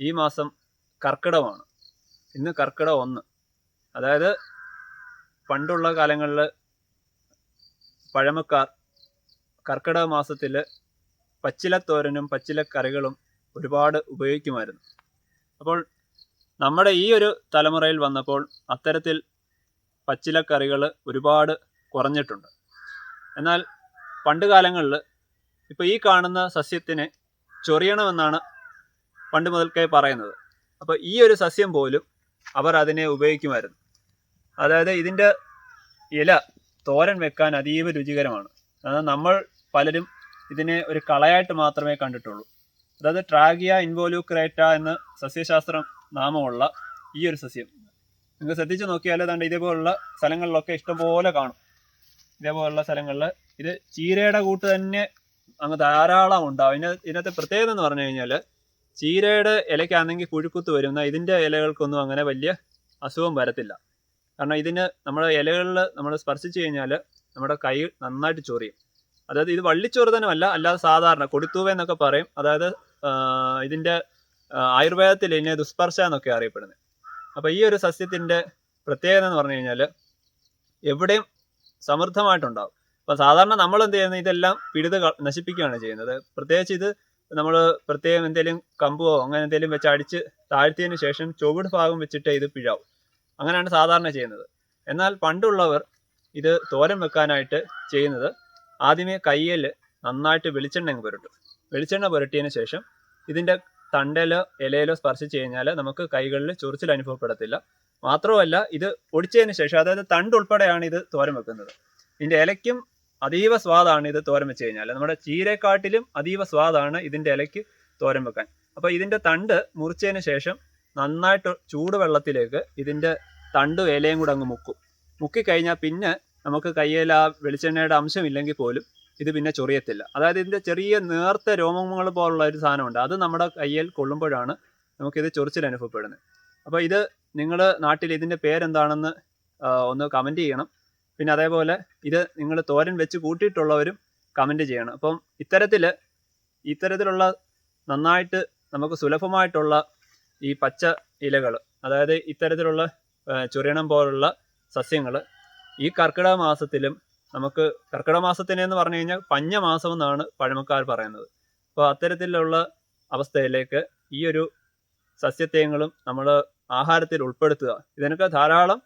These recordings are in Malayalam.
ഈ മാസം കർക്കിടകമാണ്. ഇന്ന് കർക്കിടകം 1. അതായത് പണ്ടുള്ള കാലങ്ങളിൽ പഴമക്കാർ കർക്കിടക മാസത്തിൽ പച്ചിലത്തോരനും പച്ചിലക്കറികളും ഒരുപാട് ഉപയോഗിക്കുമായിരുന്നു. അപ്പോൾ നമ്മുടെ ഈ ഒരു തലമുറയിൽ വന്നപ്പോൾ അത്തരത്തിൽ പച്ചിലക്കറികൾ ഒരുപാട് കുറഞ്ഞിട്ടുണ്ട്. എന്നാൽ പണ്ട് കാലങ്ങളിൽ ഇപ്പോൾ ഈ കാണുന്ന സസ്യത്തിനെ ചൊറിയണമെന്നാണ് പണ്ട് മുതൽക്കേ പറയുന്നത്. അപ്പോൾ ഈ ഒരു സസ്യം പോലും അവർ അതിനെ ഉപയോഗിക്കുമായിരുന്നു. അതായത് ഇതിൻ്റെ ഇല തോരൻ വെക്കാൻ അതീവ രുചികരമാണ്. അതായത് നമ്മൾ പലരും ഇതിനെ ഒരു കളയായിട്ട് മാത്രമേ കണ്ടിട്ടുള്ളൂ. അതായത് ട്രാഗിയ ഇൻവോലുക്രേറ്റ എന്ന സസ്യശാസ്ത്ര നാമമുള്ള ഈ ഒരു സസ്യം നിങ്ങൾ ശ്രദ്ധിച്ച് നോക്കിയാൽ ഏതാണ്ട് ഇതേപോലുള്ള സ്ഥലങ്ങളിലൊക്കെ ഇഷ്ടംപോലെ കാണും. ഇതേപോലുള്ള സ്ഥലങ്ങളിൽ ഇത് ചീരയുടെ കൂട്ട് തന്നെ അങ്ങ് ധാരാളം ഉണ്ടാവും. ഇതിനകത്ത് പ്രത്യേകത എന്ന് പറഞ്ഞു കഴിഞ്ഞാൽ ചീരയുടെ ഇലയ്ക്കാണെങ്കിൽ കുഴുക്കുത്ത് വരുന്ന ഇതിൻ്റെ ഇലകൾക്കൊന്നും അങ്ങനെ വലിയ അസുഖം വരത്തില്ല. കാരണം ഇതിന് നമ്മുടെ ഇലകളിൽ നമ്മൾ സ്പർശിച്ച് കഴിഞ്ഞാൽ നമ്മുടെ കൈ നന്നായിട്ട് ചൊറിയും. അതായത് ഇത് വള്ളിച്ചൊറുതനുമല്ല, അല്ലാതെ സാധാരണ കൊടിത്തൂവ എന്നൊക്കെ പറയും. അതായത് ഇതിൻ്റെ ആയുർവേദത്തിൽ ഇതിനെ ദുസ്പർശ എന്നൊക്കെ അറിയപ്പെടുന്നത്. അപ്പോൾ ഈ ഒരു സസ്യത്തിൻ്റെ പ്രത്യേകത എന്ന് പറഞ്ഞു കഴിഞ്ഞാൽ എവിടെയും സമൃദ്ധമായിട്ടുണ്ടാവും. അപ്പോൾ സാധാരണ നമ്മൾ എന്ത് ചെയ്യുന്നത്, ഇതെല്ലാം പിഴുത് നശിപ്പിക്കുകയാണ് ചെയ്യുന്നത്. പ്രത്യേകിച്ച് ഇത് നമ്മൾ പ്രത്യേകം എന്തെങ്കിലും കമ്പോ അങ്ങനെ എന്തെങ്കിലും വെച്ച് അടിച്ച് താഴ്ത്തിയതിന് ശേഷം ചുവട് ഭാഗം വെച്ചിട്ട് ഇത് പിഴാവും. അങ്ങനെയാണ് സാധാരണ ചെയ്യുന്നത്. എന്നാൽ പണ്ടുള്ളവർ ഇത് തോരൻ വെക്കാനായിട്ട് ചെയ്യുന്നത് ആദ്യമേ കയ്യിൽ നന്നായിട്ട് വെളിച്ചെണ്ണ പുരട്ടും. വെളിച്ചെണ്ണ പുരട്ടിയതിന് ശേഷം ഇതിൻ്റെ തണ്ടയിലോ ഇലയിലോ സ്പർശിച്ച് കഴിഞ്ഞാൽ നമുക്ക് കൈകളിൽ ചൊറിച്ചിൽ അനുഭവപ്പെടത്തില്ല. മാത്രമല്ല ഇത് ഒടിച്ചതിന് ശേഷം, അതായത് തണ്ട് ഉൾപ്പെടെയാണ് ഇത് തോരൻ വെക്കുന്നത്. ഇതിൻ്റെ ഇലയ്ക്കും അതീവ സ്വാദാണ് ഇത് തോരൻ വെച്ച് കഴിഞ്ഞാൽ. നമ്മുടെ ചീരക്കാട്ടിലും അതീവ സ്വാദാണ് ഇതിൻ്റെ ഇലയ്ക്ക് തോരൻ വെക്കാൻ. അപ്പോൾ ഇതിൻ്റെ തണ്ട് മുറിച്ചതിന് ശേഷം നന്നായിട്ട് ചൂടുവെള്ളത്തിലേക്ക് ഇതിൻ്റെ തണ്ടും ഇലയും കൂടെ അങ്ങ് മുക്കിക്കഴിഞ്ഞാൽ പിന്നെ നമുക്ക് കയ്യിൽ ആ വെളിച്ചെണ്ണയുടെ അംശമില്ലെങ്കിൽ പോലും ഇത് പിന്നെ ചൊറിയത്തില്ല. അതായത് ഇതിൻ്റെ ചെറിയ നേർത്ത രോമങ്ങൾ പോലുള്ള ഒരു സാധനമുണ്ട്, അത് നമ്മുടെ കയ്യിൽ കൊള്ളുമ്പോഴാണ് നമുക്കിത് ചൊറിച്ചിൽ അനുഭവപ്പെടുന്നത്. അപ്പോൾ ഇത് നിങ്ങൾ നാട്ടിൽ ഇതിൻ്റെ പേരെന്താണെന്ന് ഒന്ന് കമൻറ്റ് ചെയ്യണം. പിന്നെ അതേപോലെ ഇത് നിങ്ങൾ തോരൻ വെച്ച് കൂട്ടിയിട്ടുള്ളവരും കമൻറ്റ് ചെയ്യണം. അപ്പം ഇത്തരത്തിലുള്ള നന്നായിട്ട് നമുക്ക് സുലഭമായിട്ടുള്ള ഈ പച്ച ഇലകൾ, അതായത് ഇത്തരത്തിലുള്ള ചൊറിയണം പോലുള്ള സസ്യങ്ങൾ ഈ കർക്കിടക മാസത്തിലും നമുക്ക്, കർക്കിടക മാസത്തിനെന്ന് പറഞ്ഞു കഴിഞ്ഞാൽ പഞ്ഞമാസം എന്നാണ് പഴമക്കാർ പറയുന്നത്. അപ്പോൾ അത്തരത്തിലുള്ള അവസ്ഥയിലേക്ക് ഈ ഒരു സസ്യത്തെങ്ങളും നമ്മൾ ആഹാരത്തിൽ ഉൾപ്പെടുത്തുക. ഇതിനൊക്കെ ധാരാളം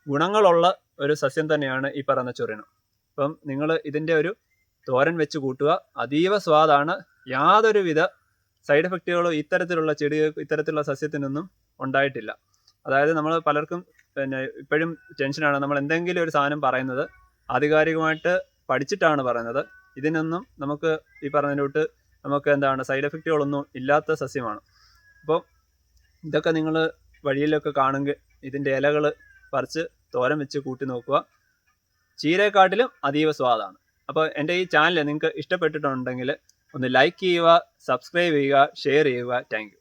ഗുണങ്ങളുള്ള ഒരു സസ്യം തന്നെയാണ് ഈ പറയുന്ന ചൊറിയണം. അപ്പം നിങ്ങൾ ഇതിൻ്റെ ഒരു തോരൻ വെച്ച് കൂട്ടുക. അതീവ സ്വാദാണ്. യാതൊരുവിധ സൈഡ് എഫക്റ്റുകളോ ഇത്തരത്തിലുള്ള സസ്യത്തിനൊന്നും ഉണ്ടായിട്ടില്ല. അതായത് നമ്മൾ പലർക്കും പിന്നെ ഇപ്പോഴും ടെൻഷനാണ്. നമ്മൾ എന്തെങ്കിലും ഒരു സാധനം പറയുന്നത് ആധികാരികമായിട്ട് പഠിച്ചിട്ടാണ് പറയുന്നത്. ഇതിനൊന്നും നമുക്ക് ഈ പറഞ്ഞതിലോട്ട് നമുക്ക് സൈഡ് എഫക്റ്റുകളൊന്നും ഇല്ലാത്ത സസ്യമാണ്. അപ്പോൾ ഇതൊക്കെ നിങ്ങൾ വഴിയിലൊക്കെ കാണുമെങ്കിൽ ഇതിൻ്റെ ഇലകൾ പറിച്ച് തോരൻ വെച്ച് കൂട്ടി നോക്കുക. ചീരക്കാട്ടിലും അതീവ സ്വാദാണ്. അപ്പോൾ എൻ്റെ ഈ ചാനൽ നിങ്ങൾക്ക് ഇഷ്ടപ്പെട്ടിട്ടുണ്ടെങ്കിൽ ഒന്ന് ലൈക്ക് ചെയ്യുക, സബ്സ്ക്രൈബ് ചെയ്യുക, ഷെയർ ചെയ്യുക. Thank you.